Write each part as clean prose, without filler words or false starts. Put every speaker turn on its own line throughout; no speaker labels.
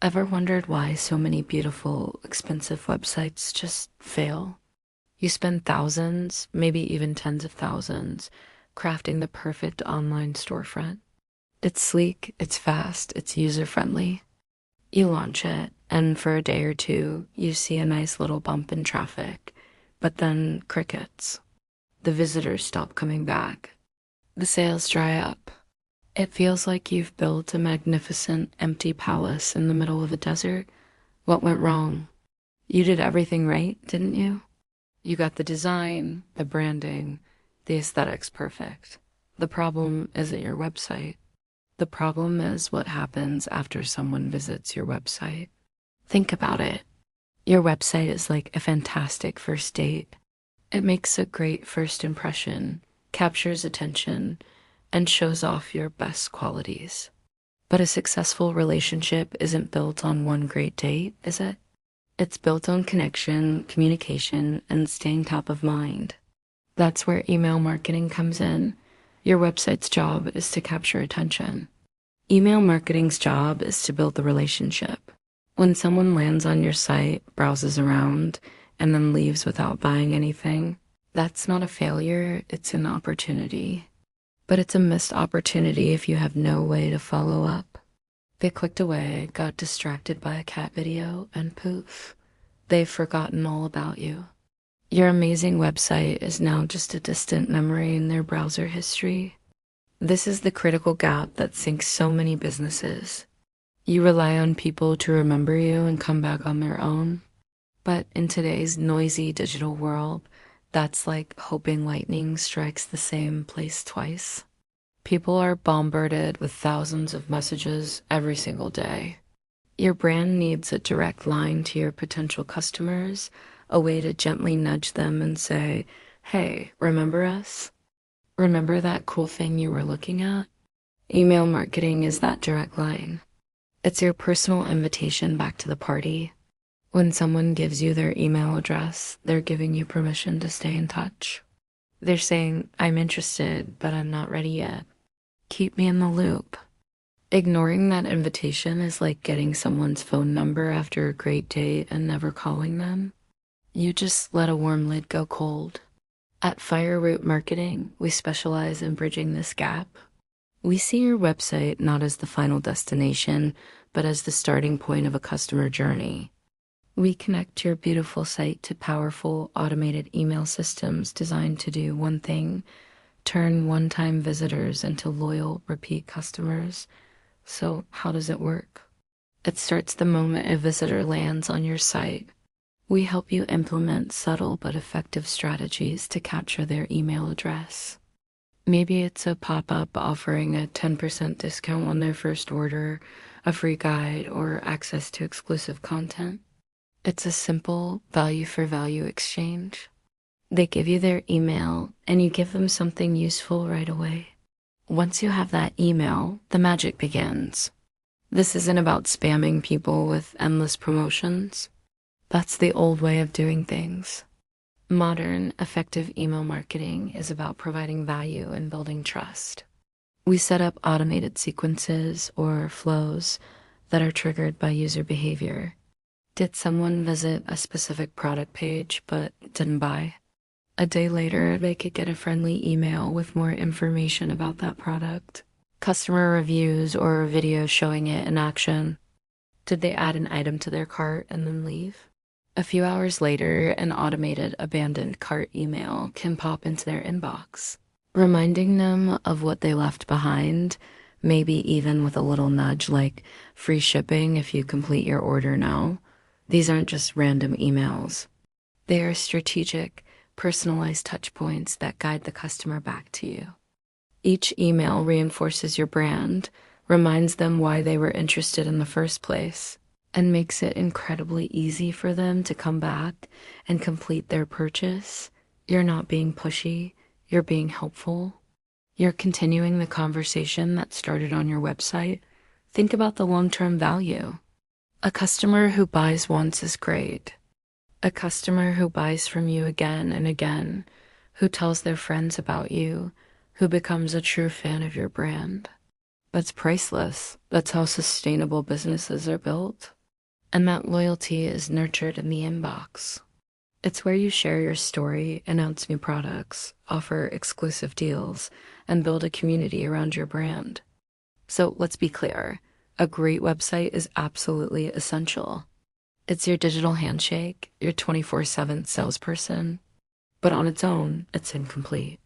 Ever wondered why so many beautiful, expensive websites just fail? You spend thousands, maybe even tens of thousands, crafting the perfect online storefront. It's sleek, it's fast, it's user-friendly. You launch it, and for a day or two, you see a nice little bump in traffic, but then crickets. The visitors stop coming back. The sales dry up. It feels like you've built a magnificent, empty palace in the middle of a desert. What went wrong? You did everything right, didn't you? You got the design, the branding, the aesthetics perfect. The problem isn't your website. The problem is what happens after someone visits your website. Think about it. Your website is like a fantastic first date. It makes a great first impression, captures attention, and shows off your best qualities. But a successful relationship isn't built on one great date, is it? It's built on connection, communication, and staying top of mind. That's where email marketing comes in. Your website's job is to capture attention. Email marketing's job is to build the relationship. When someone lands on your site, browses around, and then leaves without buying anything, that's not a failure, it's an opportunity. But it's a missed opportunity if you have no way to follow up. They clicked away, got distracted by a cat video, and poof, they've forgotten all about you. Your amazing website is now just a distant memory in their browser history. This is the critical gap that sinks so many businesses. You rely on people to remember you and come back on their own. But in today's noisy digital world, that's like hoping lightning strikes the same place twice. People are bombarded with thousands of messages every single day. Your brand needs a direct line to your potential customers, a way to gently nudge them and say, hey, remember us? Remember that cool thing you were looking at? Email marketing is that direct line. It's your personal invitation back to the party. When someone gives you their email address, they're giving you permission to stay in touch. They're saying, I'm interested, but I'm not ready yet. Keep me in the loop. Ignoring that invitation is like getting someone's phone number after a great date and never calling them. You just let a warm lid go cold. At Fireroot Marketing, we specialize in bridging this gap. We see your website not as the final destination, but as the starting point of a customer journey. We connect your beautiful site to powerful automated email systems designed to do one thing: turn one-time visitors into loyal, repeat customers. So how does it work? It starts the moment a visitor lands on your site. We help you implement subtle but effective strategies to capture their email address. Maybe it's a pop-up offering a 10% discount on their first order, a free guide, or access to exclusive content. It's a simple value-for-value exchange. They give you their email, and you give them something useful right away. Once you have that email, the magic begins. This isn't about spamming people with endless promotions. That's the old way of doing things. Modern, effective email marketing is about providing value and building trust. We set up automated sequences or flows that are triggered by user behavior. Did someone visit a specific product page but didn't buy? A day later, they could get a friendly email with more information about that product, customer reviews, or a video showing it in action. Did they add an item to their cart and then leave? A few hours later, an automated abandoned cart email can pop into their inbox, reminding them of what they left behind, maybe even with a little nudge like free shipping if you complete your order now. These aren't just random emails. They are strategic, personalized touchpoints that guide the customer back to you. Each email reinforces your brand, reminds them why they were interested in the first place, and makes it incredibly easy for them to come back and complete their purchase. You're not being pushy, you're being helpful. You're continuing the conversation that started on your website. Think about the long-term value. A customer who buys once is great. A customer who buys from you again and again, who tells their friends about you, who becomes a true fan of your brand. That's priceless. That's how sustainable businesses are built. And that loyalty is nurtured in the inbox. It's where you share your story, announce new products, offer exclusive deals, and build a community around your brand. So let's be clear, a great website is absolutely essential. It's your digital handshake, your 24/7 salesperson, but on its own, it's incomplete.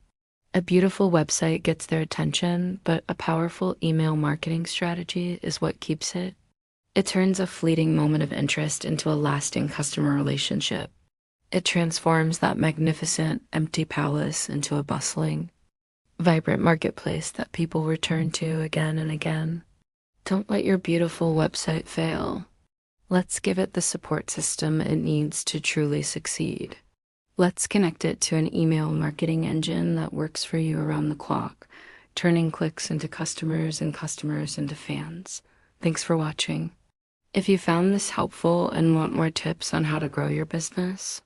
A beautiful website gets their attention, but a powerful email marketing strategy is what keeps it. It turns a fleeting moment of interest into a lasting customer relationship. It transforms that magnificent, empty palace into a bustling, vibrant marketplace that people return to again and again. Don't let your beautiful website fail. Let's give it the support system it needs to truly succeed. Let's connect it to an email marketing engine that works for you around the clock, turning clicks into customers and customers into fans. Thanks for watching. If you found this helpful and want more tips on how to grow your business,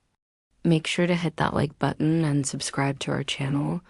make sure to hit that like button and subscribe to our channel